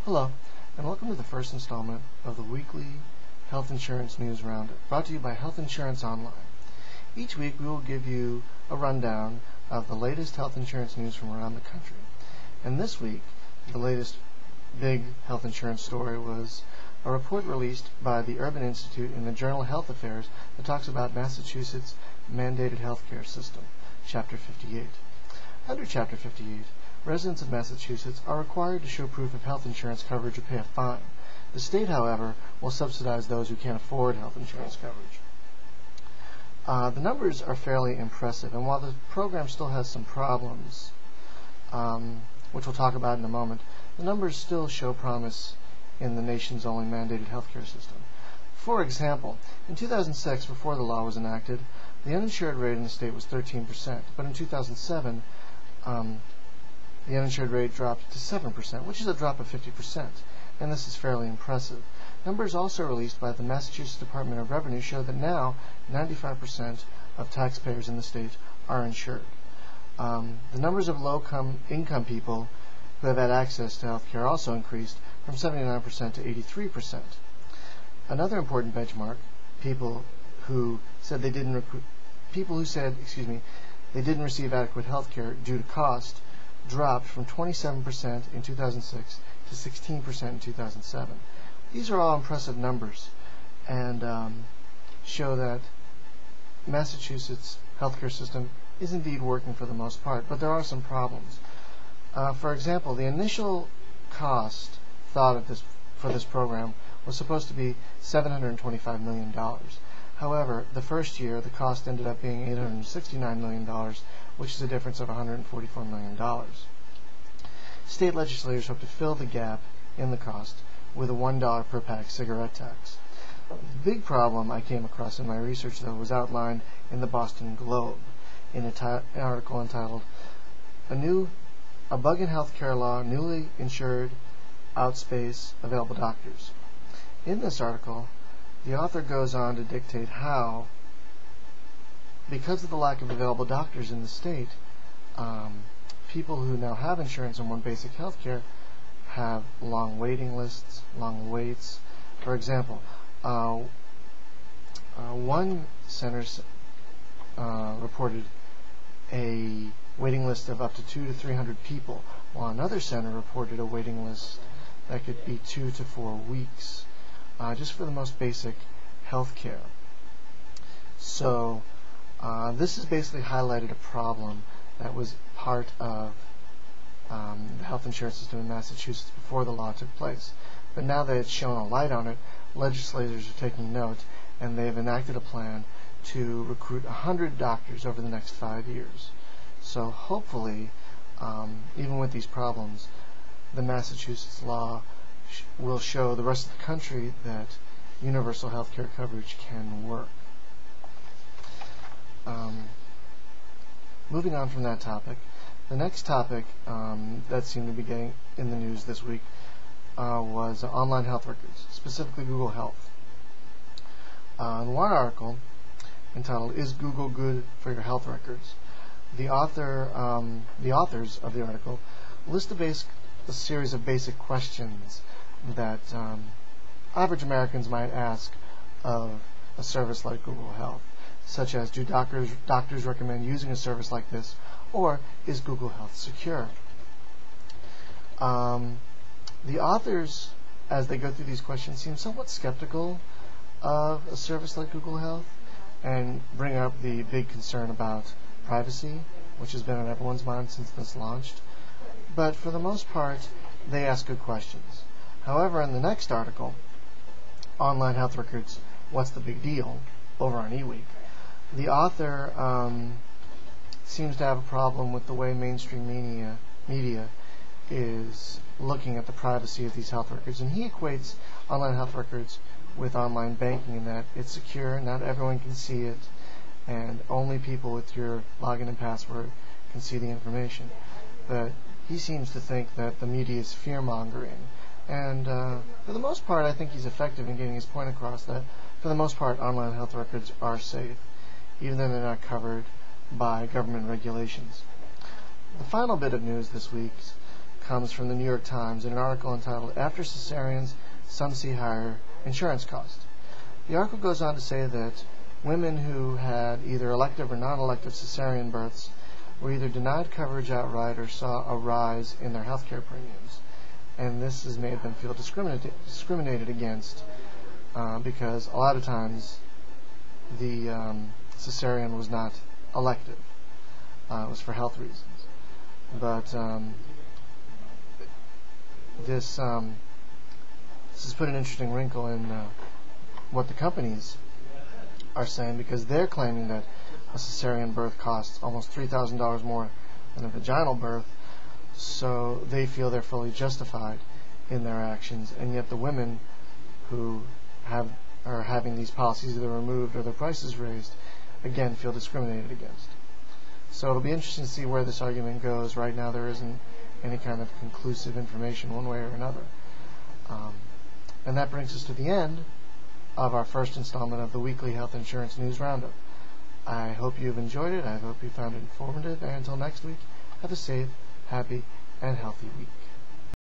Hello, and welcome to the first installment of the weekly Health Insurance News Roundup, brought to you by Health Insurance Online. Each week we will give you a rundown of the latest health insurance news from around the country. And this week, the latest big health insurance story was a report released by the Urban Institute in the journal Health Affairs that talks about Massachusetts' mandated healthcare system, Chapter 58. Under Chapter 58, residents of Massachusetts are required to show proof of health insurance coverage or pay a fine. The state, however, will subsidize those who can't afford health insurance coverage. The numbers are fairly impressive, and while the program still has some problems, which we'll talk about in a moment, the numbers still show promise in the nation's only mandated healthcare system. For example, in 2006, before the law was enacted, the uninsured rate in the state was 13%, but in 2007, the uninsured rate dropped to 7%, which is a drop of 50%, and this is fairly impressive. Numbers also released by the Massachusetts Department of Revenue show that now 95% of taxpayers in the state are insured. The numbers of low-income people who have had access to health care also increased from 79% to 83%. Another important benchmark, people who said they didn't receive adequate health care due to cost, dropped from 27% in 2006 to 16% in 2007. These are all impressive numbers and show that Massachusetts' healthcare system is indeed working for the most part, but there are some problems. For example, the initial cost thought of for this program was supposed to be $725 million. However, the first year, the cost ended up being $869 million, which is a difference of $144 million. State legislators hope to fill the gap in the cost with a $1 per pack cigarette tax. The big problem I came across in my research, though, was outlined in the Boston Globe in an article entitled, A Bug in Healthcare Law, Newly Insured Outspace Available Doctors. In this article, the author goes on to dictate how, because of the lack of available doctors in the state, people who now have insurance and want basic health care have long waiting lists, long waits. For example, one center reported a waiting list of up to 200 to 300 people, while another center reported a waiting list that could be 2 to 4 weeks, just for the most basic health care. So this has basically highlighted a problem that was part of the health insurance system in Massachusetts before the law took place. But now that it's shown a light on it, legislators are taking note, and they have enacted a plan to recruit 100 doctors over the next 5 years. So hopefully, even with these problems, the Massachusetts law will show the rest of the country that universal health care coverage can work. Moving on from that topic, the next topic that seemed to be getting in the news this week was online health records, specifically Google Health. In one article entitled, Is Google Good for Your Health Records?, the authors of the article list a series of basic questions that average Americans might ask of a service like Google Health, such as, do doctors recommend using a service like this, or is Google Health secure? The authors, as they go through these questions, seem somewhat skeptical of a service like Google Health and bring up the big concern about privacy, which has been on everyone's mind since this launched. But for the most part, they ask good questions. However, in the next article, Online Health Records, What's the Big Deal?, over on eWeek, the author seems to have a problem with the way mainstream media is looking at the privacy of these health records, and he equates online health records with online banking in that it's secure, not everyone can see it, and only people with your login and password can see the information. But he seems to think that the media is fear-mongering, and for the most part I think he's effective in getting his point across that for the most part online health records are safe, even though they're not covered by government regulations. The final bit of news this week comes from the New York Times in an article entitled "After Cesareans, Some See Higher Insurance Cost." The article goes on to say that women who had either elective or non-elective cesarean births were either denied coverage outright or saw a rise in their health care premiums. And this has made them feel discriminated against because a lot of times the cesarean was not elective. It was for health reasons. But this has put an interesting wrinkle in what the companies are saying, because they're claiming that a cesarean birth costs almost $3,000 more than a vaginal birth, so they feel they're fully justified in their actions, and yet the women who are having these policies either removed or their prices raised, again, feel discriminated against. So it'll be interesting to see where this argument goes. Right now there isn't any kind of conclusive information one way or another. And that brings us to the end of our first installment of the weekly Health Insurance News Roundup. I hope you've enjoyed it. I hope you found it informative. And until next week, have a safe, happy, and healthy week.